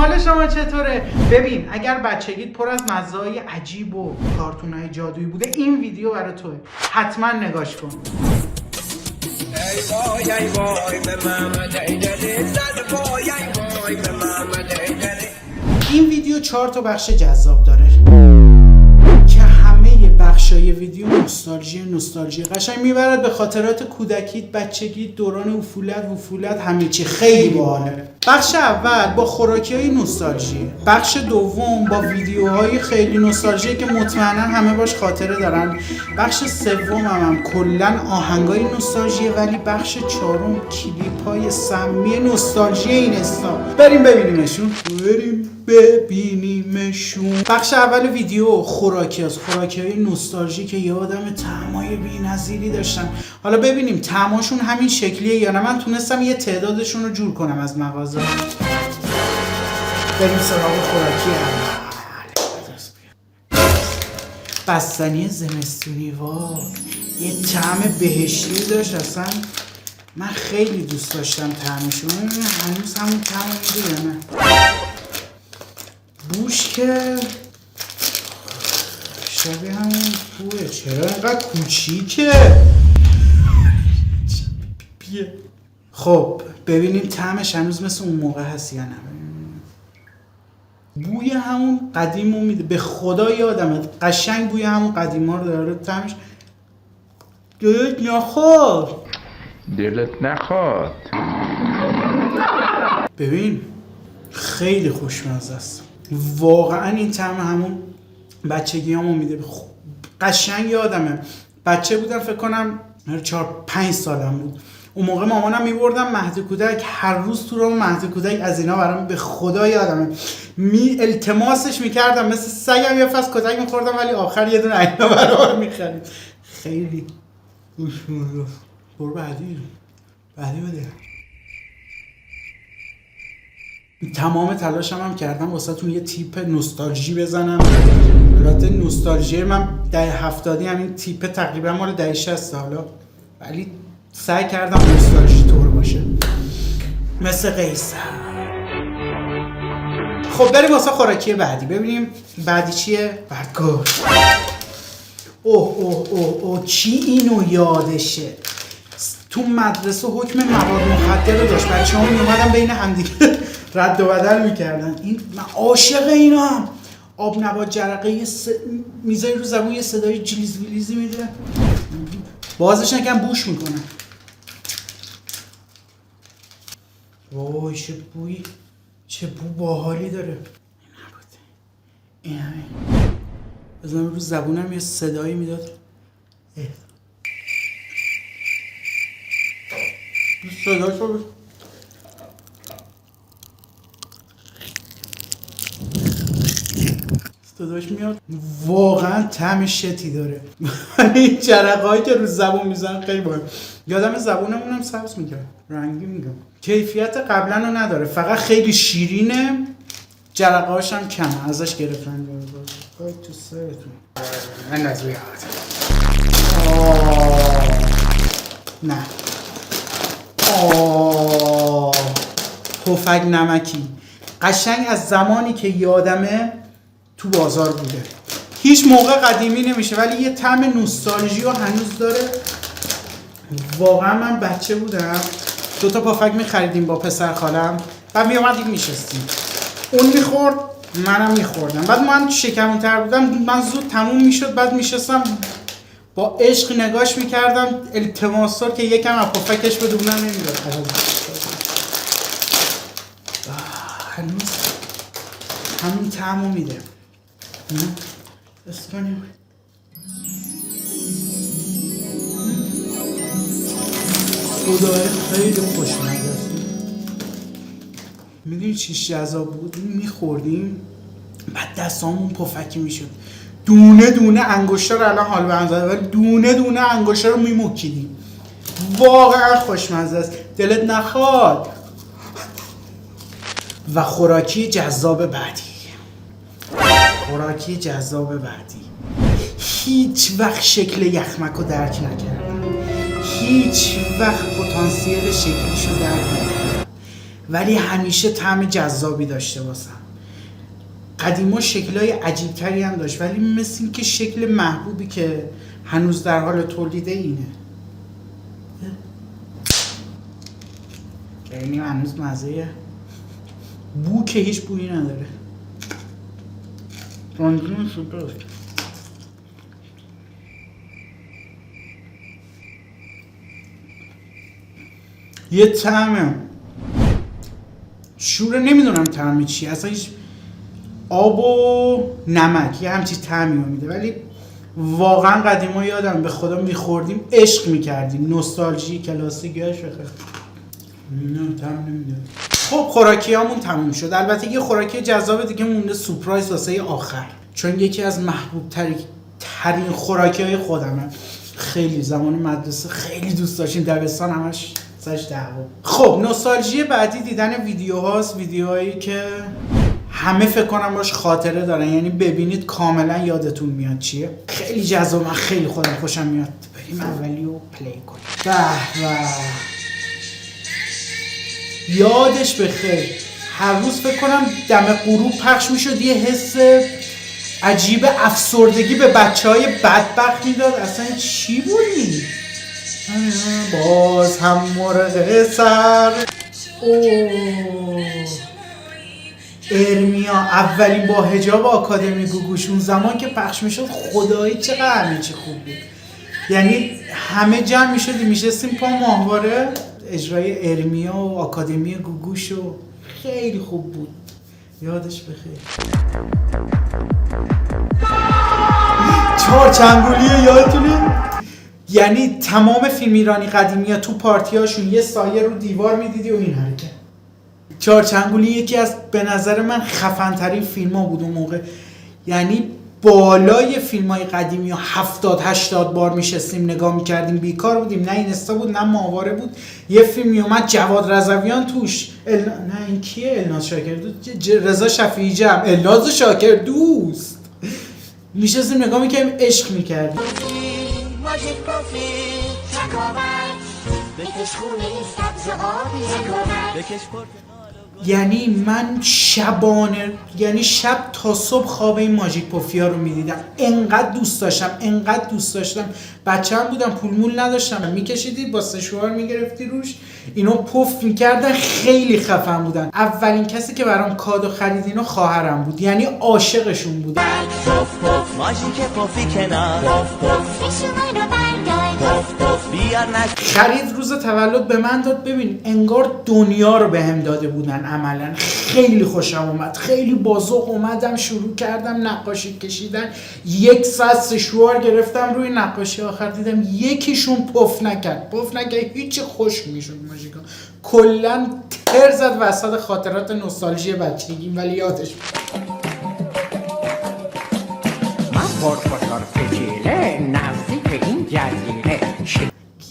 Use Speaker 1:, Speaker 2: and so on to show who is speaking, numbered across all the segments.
Speaker 1: حال شما چطوره؟ ببین اگر بچگیت پر از مزه‌های عجیب و کارتون‌های جادویی بوده این ویدیو برای توه. حتما نگاش کن. این ویدیو 4 تا بخش جذاب داره که همه بخشای ویدیو نوستالژی قشنگ میبرد به خاطرات کودکیت، بچگیت، دوران وفولت همه چی. خیلی باحاله. بخش اول با خوراکی‌های نوستالژی، بخش دوم با ویدیوهای خیلی نوستالژی که مطمئنا همه باش خاطره دارن، بخش سوم هم کلا آهنگای نوستالژی، ولی بخش چهارم کلیپ‌های سمی نوستالژی اینستا. بریم ببینیمشون. بخش اول ویدیو خوراکی‌های نوستالژی که یادم طعمای بی‌نظیری داشتن. حالا ببینیم طعماشون همین شکلیه یا نه. من تونستم یه تعدادشون رو جور کنم از مغازه. بریم سراغ خوراکی اول. بستنی زمستونی. یه طعم بهشتی داشت اصلا. من خیلی دوست داشتم طعمشون. هنوز همون طعم میده یا نه؟ بوش که شبیه همون بوه. چرا اینقدر کوچیکه؟ خب ببینیم طعمش هنوز مثل اون موقع هست یا نه. بوی همون قدیمو میده. به خدا یادمه قشنگ بوی همون قدیما رو داره. طعمش دلت نخواد. ببین خیلی خوشمزه است. واقعا این طعم همون بچگیامو میده. قشنگ یادمه بچه بودم، فکر کنم 4-5 سالم بود. اون موقع مامانم میبردم مهد کودک، هر روز تو رو مهد کودک از اینا برام به خدا یادمه. التماسش میکردم مثل سگم یه فصل کتک میخوردم، ولی آخر یه دونه اینا برام میخرید. خیلی خوشمزه. برو بعدی بده. تمام تلاشم هم کردم واسه تون یه تیپ نوستالژی بزنم. البته نوستالژی من دهه 70 همین تیپ تقریبا مال دهه 60 حالا، ولی سعی کردم نوستالژی طور باشه مثل قیصر. خب بریم واسه خوراکی بعدی. ببینیم بعدی چیه؟ برگوش. اوه کی اینو یادشه؟ تو مدرسه حکم مواد مخدر رو داشت. بچه‌ها میومدن بین همدیگه رد و بدل میکردن. من عاشق اینام. آب نبات جرقه میذاری رو زبون، یه صدای جلیز ویلیزی میده، بازش نکن بوش میکنن. وای چه بو باحالی داره. این همین بزنم رو زبونم یه صدایی میداد. صداشو صداش میاد. واقعا طعم شتی داره. این جرقه‌هایی که رو زبون میزنن خیلی باحال. یادم زبونمون هم سبز میکرد، رنگی میگم. کیفیت قبلا رو نداره، فقط خیلی شیرینه. جرقه‌هاش هم کمه، ازش گرفتن. تو سرتون من از بیاد. نه پفک نمکی. قشنگ از زمانی که یادمه تو بازار بوده. هیچ موقع قدیمی نمیشه، ولی یه طعم نوستالژی رو هنوز داره. واقعا من بچه بودم 2 تا پفک میخریدیم با پسر خالم، بعد میومدیم میشستیم، اون میخورد منم میخوردم. بعد من شکمون‌تر بودم، من زود تموم میشد، بعد میشستم با عشق نگاش میکردم، التماسار که یکم از پفکش بده، اونم نمیداد. هنوز همین طعمو میده. اسکنیم خدای خیلی خوشمزه است. میدونی چیش جذاب بود؟ میخوردیم بعد دستامون پفکی میشد، دونه دونه انگشتا رو الان حال به هم زده، ولی دونه دونه انگشتا رو میمکیدیم. واقعا خوشمزه است، دلت نخواد. و خوراکی جذاب بعدی. هیچ وقت شکل یخمک رو درک نکردم، هیچ وقت پتانسیل شکلش رو درک نکردم، ولی همیشه طعم جذابی داشته واسم. قدیما شکل‌های عجیب‌تری هم داشت ولی مثل این که شکل محبوبی که هنوز در حال تولیده اینه. یعنی هنوز مزه بو که هیچ بویی نداره. رنگین سوپر. یه طعم شوره، نمیدونم طعمی چی، اصلا هیچ آب و نمک یه همچی طعمی رو میده، ولی واقعا قدیما یادم به خدا میخوردیم عشق میکردیم. نوستالژی کلاسیکیاش بخیر. نه طعم نمیده. خب خوراکیامون تموم شد. البته یه خوراکی جذاب دیگه مونده، سورپرایز واسه آخر، چون یکی از محبوب ترین خوراکی‌های خودمه. خیلی زمان مدرسه خیلی دوست داشتیم، دبستان همش سرش دعوا. خب نوستالژی بعدی دیدن ویدیوهاست، ویدیوهایی که همه فکر کنم باش خاطره دارن، یعنی ببینید کاملا یادتون میاد چیه. خیلی جذاب، من خیلی خودم خوشم میاد. بریم اولی رو پلی کنیم. به یادش بخیر، هر روز فکر کنم دم غروب پخش میشد، یه حس عجیب افسردگی به بچهای بدبخت میداد. اصلا چی بودی؟ باز هم مرغ سر. ارمیا اولین با حجاب آکادمی گوگوش اون زمان که پخش میشد، خدایی چقدر همه چی خوب بود. یعنی همه جمع میشدیم میشستیم پا ماهواره، اجرای ارمیا و آکادمی گوگوش و خیلی خوب بود. یادش بخیر. چهارچنگولیه یادتونه؟ یعنی تمام فیلم ایرانی قدیمی ها تو پارتی هاشون یه سایه رو دیوار میدیدی و این حرکت. چهارچنگولی یکی از به نظر من خفن ترین فیلم ها بود اون موقع. یعنی بالای فیلم های قدیمی ها 70-80 بار میشستیم نگاه میکردیم، بیکار بودیم، نه اینستا بود نه ماهواره بود. یه فیلم میومد جواد رضویان توش، نه این کیه؟ الناز شاکر دوست، رضا شفیعی جمع، الناز شاکر دوست، میشستیم نگاه میکردیم عشق میکردیم. یعنی من شبانه، یعنی شب تا صبح خواب این ماژیک پوفیا رو میدیدم. انقدر دوست داشتم. بچه هم بودم، پول مول نداشتم، میکشیدی با سشوار میگرفتی روش، اینو پف میکردن. خیلی خفن بودن. اولین کسی که برام کادو خرید اینو خواهرم بود، یعنی عاشقشون بودم. ماژیک پوفی کنار، خرید روز تولد به من داد. ببین انگار دنیا رو بهم داده بودن عملا. خیلی خوشم اومد، خیلی بازوق اومدم، شروع کردم نقاشی کشیدن. 1 ساعت سشوار گرفتم روی نقاشی، آخر دیدم یکیشون پف نکرد. هیچ خوش میشد ماژیکا. کلا تر زد وسط خاطرات نوستالژی بچگی، ولی یادش نزدیک این جزیره.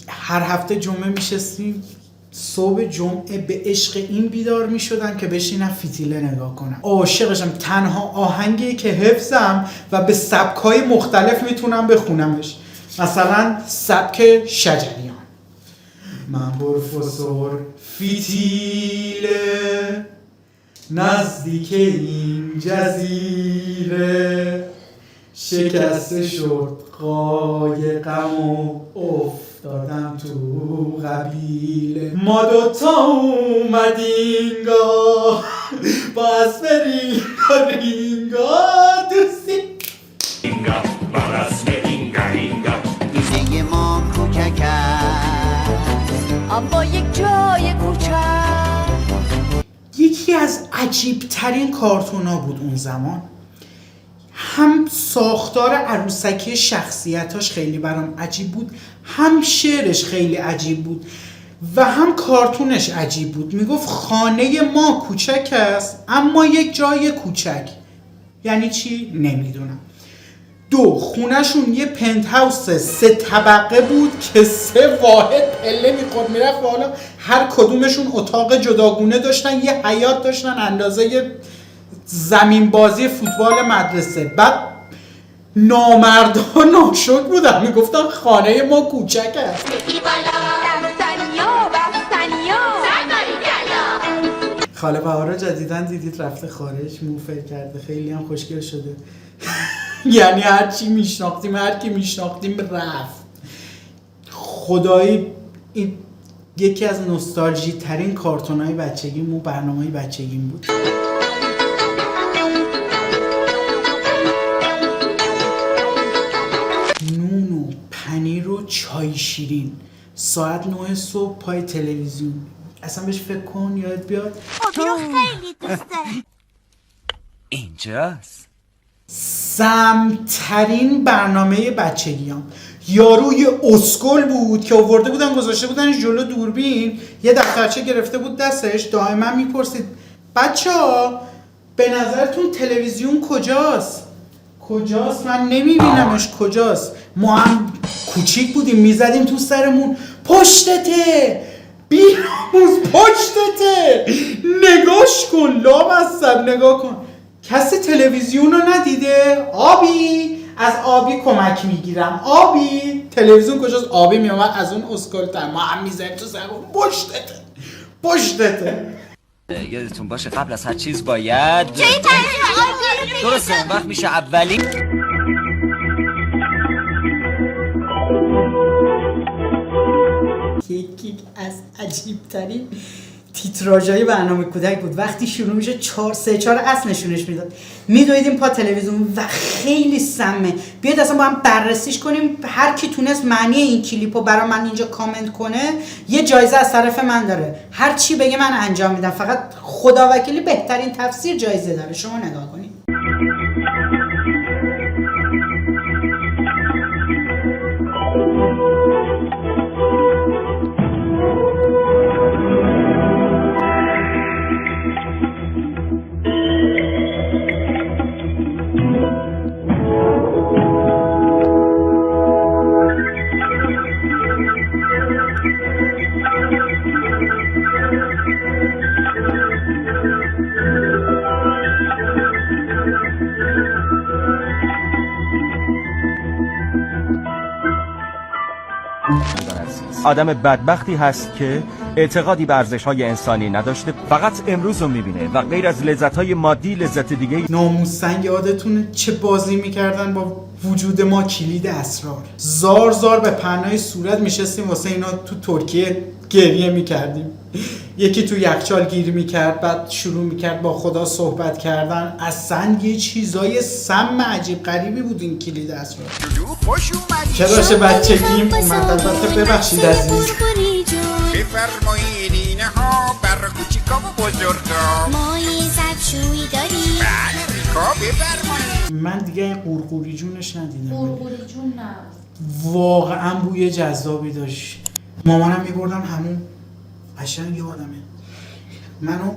Speaker 1: هر هفته جمعه میشستیم، صبح جمعه به عشق این بیدار میشدم که بشینم فتیله نگاه کنم. عاشقشم. تنها آهنگی که حفظم و به سبک‌های مختلف میتونم بخونمش، مثلا سبک شجریان. من پروفسور فتیله نزدیک این جزیره، شکسته شد قایقم و افتادم تو قبیله. ما دوتا اومدیم گاه باز بریم رینگا دوستی رینگا باز بریم رینگا. دوستی ما کوچک است اما یک جای کوچک. یکی از عجیب ترین کارتونا بود اون زمان. هم ساختار عروسکی شخصیتاش خیلی برام عجیب بود، هم شعرش خیلی عجیب بود و هم کارتونش عجیب بود. میگفت خانه ما کوچک است اما یک جای کوچک. یعنی چی؟ نمیدونم. 2 خونهشون یه پنت هاوس 3 طبقه بود که 3 واحد پله میخورد میرفت و حالا هر کدومشون اتاق جداگونه داشتن، یه حیاط داشتن اندازه زمین بازی فوتبال مدرسه. بعد نامردها ناشکر بودن، میگفتن خانه ما کوچک است. خاله بهارا جدیدن دیدید رفته خارج، موفر کرده، خیلی هم خوشگل شده. یعنی هر چی میشناختیم، هر کی میشناختیم رفت. خدایی این یکی از نوستالژی ترین کارتونای بچگیم و برنامه‌های بچگیم بود. نون و پنیر و چای شیرین ساعت 9 صبح پای تلویزیون. اصلا بهش فکر کن یاد بیاد.
Speaker 2: آبی رو خیلی دوست دارم.
Speaker 3: اینجاست.
Speaker 1: سمترین برنامه بچگیام. یارو یه اسکل بود که آورده بودن گذاشته بودن جلو دوربین، یه دفترچه گرفته بود دستش، دائما میپرسید بچه‌ها به نظرتون تلویزیون کجاست؟ کجاست؟ من نمیبینمش. کجاست؟ ما هم کوچیک بودیم میزدیم تو سرمون پشتته بیراموز، پشتته نگاش کن، لامصب نگاه کن. کسی تلویزیون رو ندیده؟ آبی از آبی کمک میگیرم. آبی تلویزیون کجاست؟ آبی میامد از اون اسکلتر، ما هم میزنیم تو سرمون پشتته پشتته.
Speaker 3: یادتون باشه قبل از هر چیز باید
Speaker 2: چه این پنیر آبی
Speaker 3: درسته اون وقت میشه اولی
Speaker 1: یکی از عجیب‌ترین تیتراژهای برنامه کودک بود. وقتی شروع میشه 4 اصل نشونش میداد، میدویدیم پا تلویزیون و خیلی سمه. بیاید اصلا با هم بررسیش کنیم. هر کی تونست معنی این کلیپو برای من اینجا کامنت کنه یه جایزه از طرف من داره. هر چی بگه من انجام میدم، فقط خداوکیلی بهترین تفسیر جایزه داره. شما نگاه کنید.
Speaker 4: آدم بدبختی هست که اعتقادی به ارزش‌های انسانی نداشته، فقط امروز رو می‌بینه و غیر از لذت‌های مادی لذت دیگه.
Speaker 1: ناموسن یادتونه چه بازی میکردن با وجود ما؟ کلید اسرار. زار زار به پهنای صورت میشستیم واسه اینا تو ترکیه گریه میکردیم. یکی تو یخچال گیر میکرد، بعد شروع میکرد با خدا صحبت کردن. اصلا یه چیزای سم عجیب غریبی بود این کلید اسرار.
Speaker 5: خوش اومدی.
Speaker 1: کلاش بچگیم اومد. البته ببخشید عزیز.
Speaker 5: بفرمایید اینها بر کوچیکا و بزرگا.
Speaker 2: ما یه ظرفشویی داریم.
Speaker 5: بله ریکا بفرمایید.
Speaker 1: من دیگه این قورقوری جونش ندیدم.
Speaker 6: قورقوری جون نه.
Speaker 1: واقعا بوی جذابی داشت. مامانم میبردم همون. قشنگ یادمه منو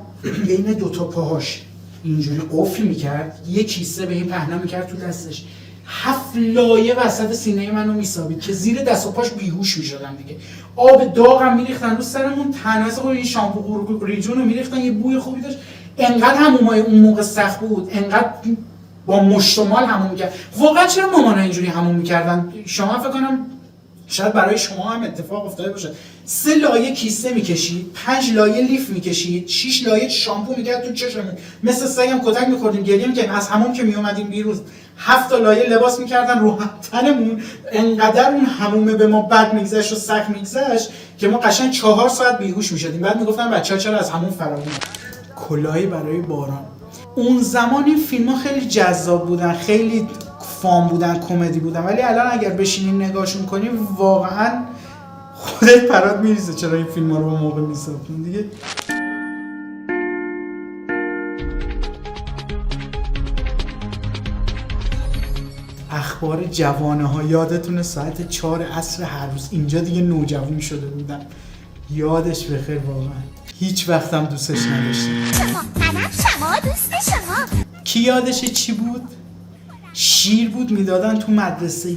Speaker 1: بین دوتا پاهاش اینجوری قفل میکرد، یه کیسه به این پهنا میکرد تو دستش، 7 لایه وسط سینه منو میسابید که زیر دست و پاش بیهوش میشدم دیگه. آب داغم میریختن رو سرمون، تناز این شامپو قورقوری جون رو میریختن، یه بوی خوبی داشت. انقدر همومای اون موقع سخت بود، انقدر با مشتمال هموم میکرد. واقعا چرا مامانا اینجوری هموم میکردن؟ شما فکر کنم شاید برای شما هم اتفاق افتاده باشه. 3 لایه کیسه میکشید، 5 لایه لیف میکشید، 6 لایه شامپو میکرد تو چشمون، مثل سگم کتک میخوردیم گریه میکردیم. از همون که میومدیم بیرون 7 لایه لباس میکردن رو تنمون. انقدر اون همومه به ما بد میگذشت و سخت میگذشت که ما قشنگ 4 ساعت بیهوش میشدیم. بعد میگفتن بچه‌ها چرا از همون فرار میرن. کلاهی برای باران. اون زمان این فیلم‌ها خیلی جذاب بودن، خیلی فام بودن، کمدی بودن، ولی الان اگر بشینین نگاهشون کنیم واقعا خودت پرات میریزه چرا این فیلم‌ها رو به موقع میساختن دیگه. اخبار جوانه ها یادتونه ساعت 4 عصر هر روز. اینجا دیگه نوجوان شده بودم. یادش بخیر واقعا. هیچ وقتم دوستش نداشتم.
Speaker 2: شما دوست شما.
Speaker 1: کی یادشه چی بود؟ شیر بود میدادن تو مدرسه،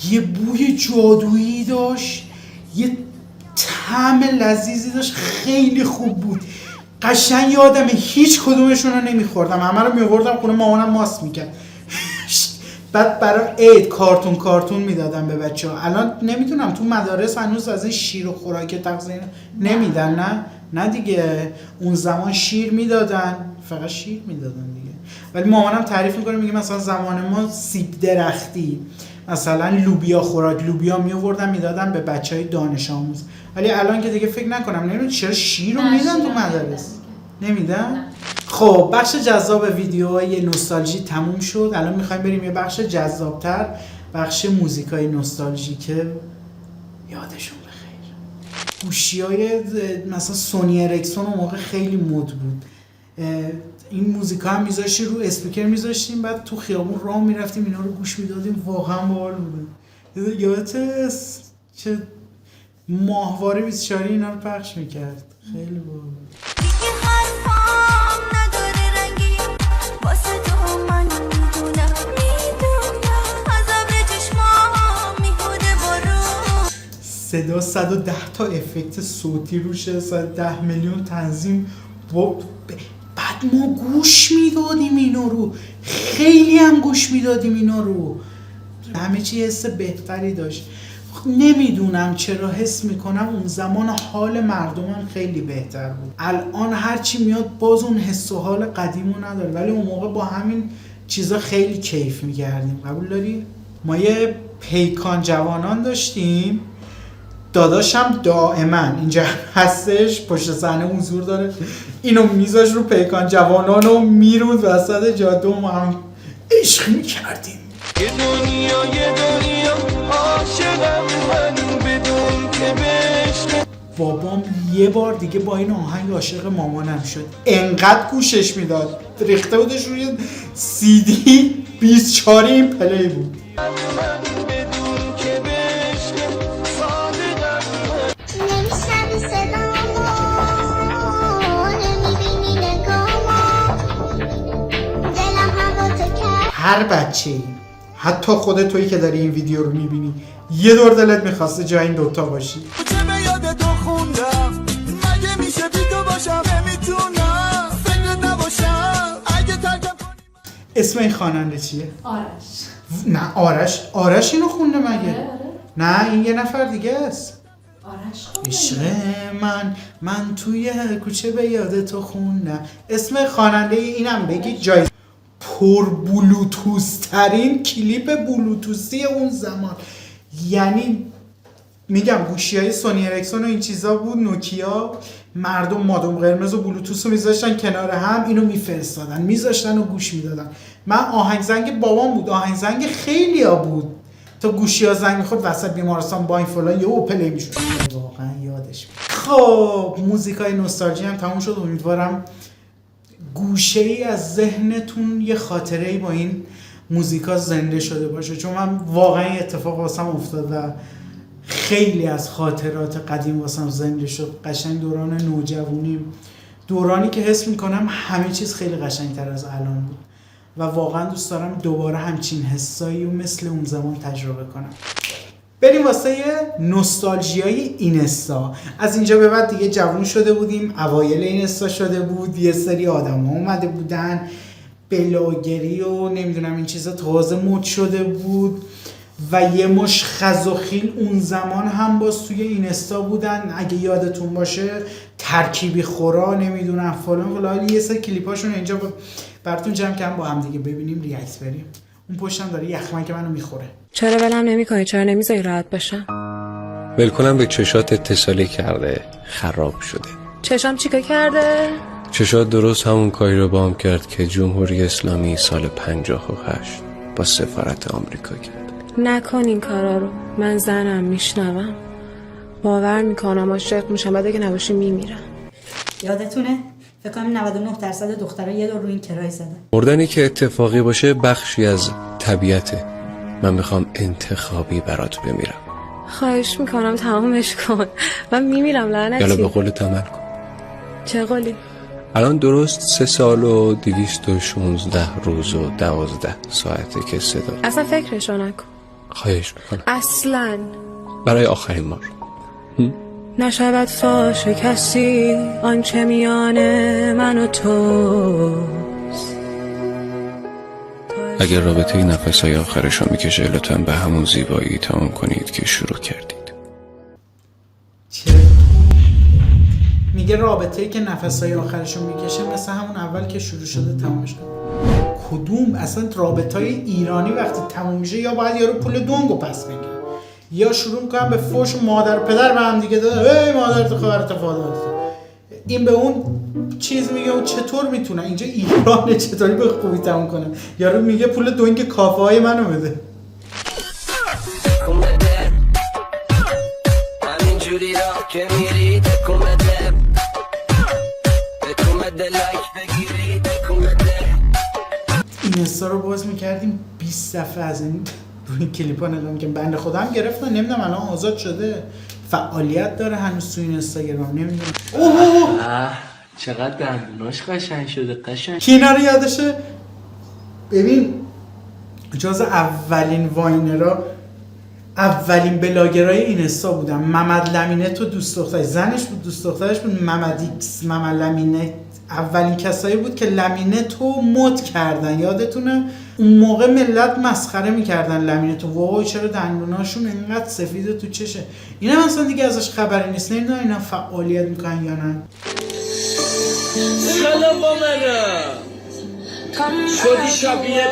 Speaker 1: یه بوی جادویی داشت، یه طعم لذیذی داشت، خیلی خوب بود. قشنگ یادمه هیچ کدومشون رو نمیخوردم، همه رو میوردم خونه، مامانم ماست میکرد. بعد برای عید کارتون میدادم به بچه‌ها. الان نمیدونم تو مدارس هنوز از این شیر و خوراک تغذیه نمیدن، نه نه دیگه، اون زمان شیر میدادن، فقط شیر میدادن دیگه. ولی مامانم تعریف میکنه، میگه مثلا زمان ما سیب درختی، مثلا لوبیا خوراک، لوبیا میآوردن میدادن به بچهای دانش آموز. ولی الان که دیگه فکر نکنم، نمیدونم چرا شیر رو میدن تو مدارس. نمیدن؟ خب بخش جذاب ویدیوهای نوستالژی تموم شد. الان میخوایم بریم یه بخش جذابتر، بخش موزیکای نوستالژی که یادشون بخیر. گوشی‌های مثلا سونی اریکسون اون موقع خیلی مد بود. این موزیکا هم میذاشتیم رو اسپیکر میذاشتیم، بعد تو خیابون راه میرفتیم اینا رو گوش میدادیم، واقعا باحال بود. یادت چه ماهواره 24 اینا رو پخش میکرد، خیلی باحال بود. صدا 110 تا افکت صوتی روشه، 110 میلیون تنظیم. بعد ما گوش میدادیم اینا رو، خیلی هم گوش میدادیم اینا رو، همه چی حس بهتری داشت. نمیدونم چرا حس میکنم اون زمان حال مردمم خیلی بهتر بود. الان هرچی میاد باز اون حس و حال قدیمو نداره، ولی اون موقع با همین چیزا خیلی کیف میکردیم. قبول داری؟ ما یه پیکان جوانان داشتیم، داداشم دائما اینجا هستش، پشت صحنه حضور داره، اینو میذاش رو پیکان جوانان و میروند وسط جاده و ما هم عشق میکردیم.
Speaker 6: یه دنیا عاشقم من بدون که بشنه.
Speaker 1: بابام یه بار دیگه با این آهنگ عاشق مامانم شد، انقدر گوشش میداد، ریخته بودش روی CD 24 این پلی بود. هر بچه‌ای، حتی خودت تویی که داری این ویدیو رو میبینی، یه دور دلت میخواسته جای این دوتا باشی.
Speaker 6: چه به یاد تو خوندم، مگه میشه بی تو باشم، نمیتونم فکرت نباشم اگه ترکم کنی.
Speaker 1: اسم این خواننده چیه؟
Speaker 7: آرش.
Speaker 1: نه آرش اینو خونده مگه؟ نه این یه نفر دیگه است.
Speaker 7: آرش
Speaker 1: عشق من توی کوچه به یاد تو خوندم. اسم خواننده اینم بگی جای پر بلوتوث ترین کلیپ بلوتوثی اون زمان. یعنی میگم گوشی‌های سونی اریکسون و این چیزا بود، نوکیا، مردم مادام قرمز و بلوتوث رو میذاشتن کنار هم، اینو میفرستادن میذاشتن و گوش میدادن. من آهنگ زنگ بابام بود، آهنگ زنگ خیلیا بود، تا گوشی‌ها زنگ می‌خورد وسط بیمارستان با این فلان یهو پلی میشد. واقعا یادش میاد. خب موزیکای نوستالژی هم تموم شد. امیدوارم گوشه‌ای از ذهنتون یه خاطره‌ای با این موزیکا زنده شده باشه، چون من واقعا اتفاق واسم افتاد و خیلی از خاطرات قدیم واسم زنده شد. قشنگ دوران نوجوانیم، دورانی که حس میکنم همه چیز خیلی قشنگتر از الان بود و واقعا دوست دارم دوباره همچین حسایی و مثل اون زمان تجربه کنم. بریم واسه نوستالژیای اینستا. از اینجا به بعد دیگه جوون شده بودیم، اوایل اینستا شده بود، یه سری آدم ها اومده بودن، بلاگری و نمیدونم این چیزا تازه مد شده بود و یه مش خزوخیل اون زمان هم باز توی اینستا بودن. اگه یادتون باشه ترکیبی خورا نمیدونم فلان یه سری کلیپاشون اینجا براتون جمع کردم با هم دیگه ببینیم، ریاکت بریم. اون پشتم داره یخمک منو میخوره.
Speaker 8: چرا ولم نمی‌کنی؟ چرا نمیذاری راحت باشم؟
Speaker 9: ولکنم به چشات اتصالی کرده، خراب شده.
Speaker 8: چشام چیکار کرده؟
Speaker 9: چشات درست همون کاری رو با هم کرد که جمهوری اسلامی سال 58 با سفارت آمریکا کرد.
Speaker 8: نکن این کارا رو، من زنم، میشنوم، باور میکنم، عاشق میشم، بعد اگه نباشی میمیرم.
Speaker 10: یادتونه؟ فکر کنم 99% دخترها یه دور رو این کرای زدن.
Speaker 9: مردنی که اتفاقی باشه بخشی از طبیعته. من میخوام انتخابی برات بمیرم.
Speaker 8: خواهش میکنم تمامش کن، من میمیرم لعنتی.
Speaker 9: یالا به قول عمل کن.
Speaker 8: چه قولی؟
Speaker 9: الان درست 3 سال و 216 روز و 12 ساعته که صدا.
Speaker 8: اصلا فکرشو نکن.
Speaker 9: خواهش میکنم.
Speaker 8: اصلا
Speaker 9: برای آخرین بار.
Speaker 8: نشود فاش کسی آنچه میان من و توست.
Speaker 9: اگر رابطه نفسهای آخرش رو میکشه لطفاً به همون زیبایی تمام کنید که شروع کردید.
Speaker 1: میگم میگه رابطه‌ای که نفس‌های آخرشو میکشه مثل همون اول که شروع شده تموم شده. کدوم اصلا رابطه‌های ایرانی وقتی تموم میشه یا باید یارو پول دونگو پس بگیره یا شروع میکنن به فوش مادر پدر به هم دیگه داده، ای مادرت خبرت فادرت، این به اون چیز میگه و چطور میتونه اینجا ایران چطوری به خوبی تموم کنه؟ یارو میگه پول دونگ کافه های منو بده. این استا رو باز میکردیم 20 دفعه از این روی کلیپ ها نگاه میکنم. بنده خدا هم گرفتن، نمیدونم الان آزاد شده، فعالیت داره هنوز تو این اینستاگرام، نمیدونم. اوه
Speaker 7: چقدر دندوناش قشنگ شده، قشنگ.
Speaker 1: کی اینا رو یادشه؟ ببین جز اولین واینرها، اولین بلاگرای اینستا بودم. محمد لمینت و دوست دخترش، زنش بود دوست دخترش بود، محمد لمینت اولین کسایی بود که لمینت رو مد کردن. یادتونه اون موقع ملت مسخره میکردن لمینت رو، وای چرا دندوناشون اینقدر سفیده تو چشه. اینا مثلا دیگه ازش خبری نیست، نمیدونم اینا فعالیت میکنن یا نه.
Speaker 7: سلام مامانا شدی شبیه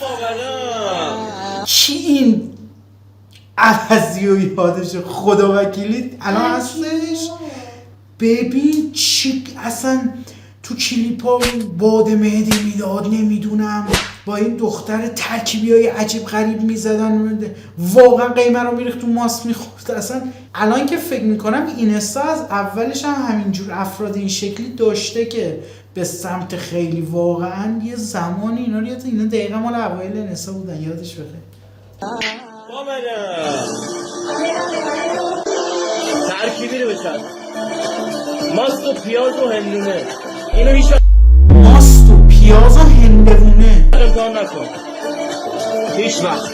Speaker 7: مامانا.
Speaker 1: چی این عوضی و یادش خدا وکیلی الان هستش؟ ببین چی اصلا تو کلیپ ها باد مهدی میداد، نمیدونم با این دختر ترکیبی های عجیب غریب میزدن، واقعا قیمه رو میریخت تو ماست میخورد. اصلا الان که فکر میکنم اینستا از اولش هم همینجور افراد این شکلی داشته که به سمت خیلی واقعا یه زمانی اینا رو یادت، اینا دقیقا مال اوایل اینستا بودن، یادش بخیر.
Speaker 7: ترکیبی رو بچن ماست و پیاز و هندونه، اینو هیچ
Speaker 1: ماست و پیاز و هندونه
Speaker 7: امتحان نکن هیچ وقت.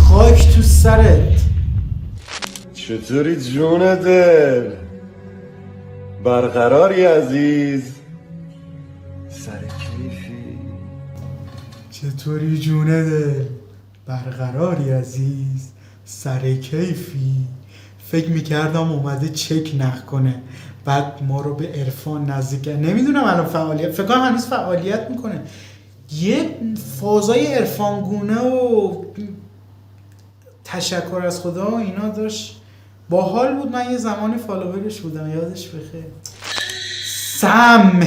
Speaker 1: خاک تو سرت.
Speaker 11: چطوری جون دل؟ برقراری عزیز؟ سر کیفی؟
Speaker 1: چطوری جون دل؟ برقراری عزیز؟ سر کیفی؟ فکر میکردم اومده چک نخ کنه بعد ما رو به عرفان نزدیک. نمیدونم الان فعالیت، فکر کنم هنوز فعالیت میکنه. یه فازای عرفانگونه و تشکر از خدا و اینا داشت، باحال بود. من یه زمانی فالوورش بودم، یادش بخیر. سم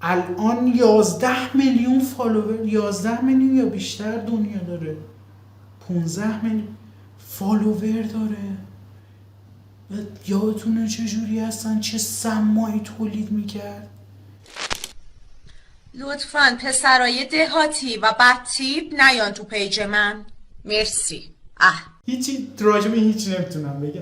Speaker 1: الان 11 میلیون فالوور، 11 میلیون یا بیشتر دنیا داره، 15 میلیون فالوور داره. یادتونه چجوری هستن، چه سمایی تولید میکرد.
Speaker 12: لطفاً پسرای دهاتی و بدتیپ نیان تو پیج من، مرسی.
Speaker 1: هیچی راجب هیچ نمیتونم بگم.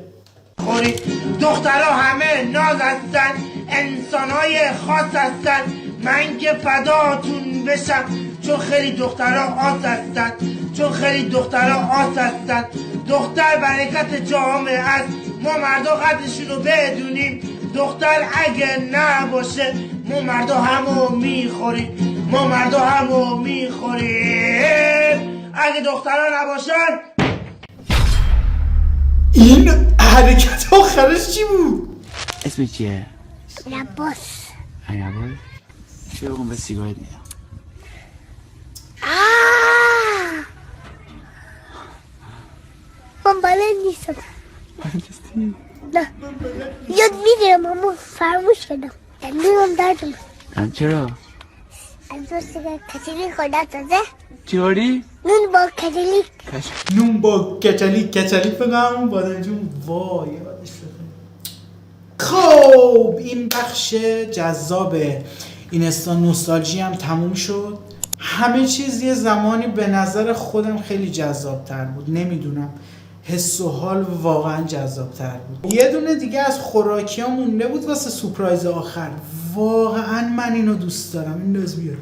Speaker 13: خوری دخترها همه ناز هستن، انسانهای خاص هستن، من که فداتون بشم چون خیلی دخترها آس هستن، چون خیلی دخترها آس هستن. دختر برکت جامعه است، ما مردا قدرشون رو بدونیم. دختر اگه نباشه ما مردا همو میخوریم، ما مردا همو میخوریم اگه دخترها نباشن.
Speaker 1: این حرکت آخرش چی بود؟
Speaker 14: اسمت چیه؟
Speaker 2: لباس.
Speaker 14: عباس؟ چه بگم به سیگارت میدم.
Speaker 2: من بلد نیستم. نه یاد میگیرم اما فرموش کردم. دندونم درد اومد.
Speaker 14: چرا؟
Speaker 2: از دوست کچلی خوردم تازه.
Speaker 14: چی خوردی؟
Speaker 2: نون با کچلی.
Speaker 1: نون با کچلی بگم بادنجون. وای یادش بخیر. خب این بخش جذاب اینستا نوستالژی هم تموم شد. همه چیز یه زمانی به نظر خودم خیلی جذاب تر بود، نمیدونم حس و حال واقعا جذاب تر بود. یه دونه دیگه از خوراکی ها مونده بود واسه سورپرایز آخر، واقعا من اینو دوست دارم. این لازم بیارم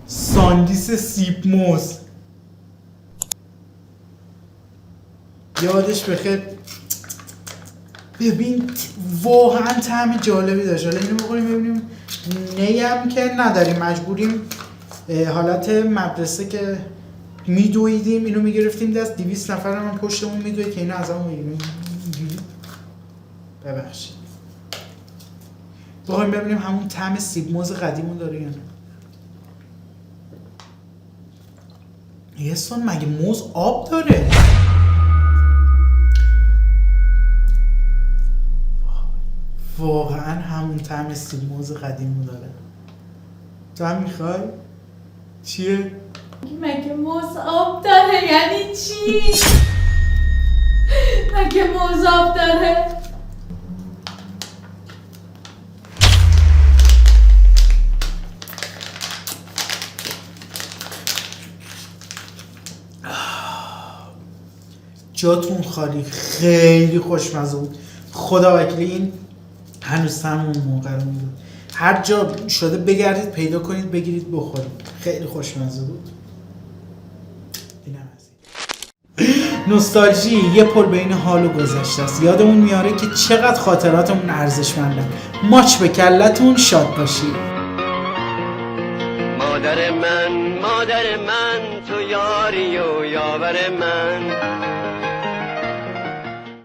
Speaker 1: ساندیس سیب موز، یادش بخیر. ببین واقعا طعم جالبی داشت. حالا اینو بخوریم ببینیم. نیم که نداریم، مجبوریم حالت مدرسه که میدویدیم اینو میگرفتیم دست، 200 نفر هم پشتمون میدوید که اینو از همون میگیریم. ببخشید بخوریم ببینیم همون طعم سیب موز قدیمون داره یا نه. یه سون مگه موز آب داره؟ واقعا همون طعم سیب موز قدیمو داره. تو هم میخوای؟ چیه؟
Speaker 15: مگه موز آب داره یعنی چی؟ مگه موز آب داره؟
Speaker 1: جاتون خالی، خیلی خوشمزه بود. خدا وکیلی این هنوز همون موقع رو میدون. هر جا شده بگردید پیدا کنید بگیرید بخورید. خیلی خوشمزه بود. اینم از این. نوستالژی یه پل بین حال و گذشته است. یادمون میاره که چقدر خاطراتمون ارزشمندن. ماچ به کلتون، شاد باشید.
Speaker 16: مادر من تو یاری و یاور من،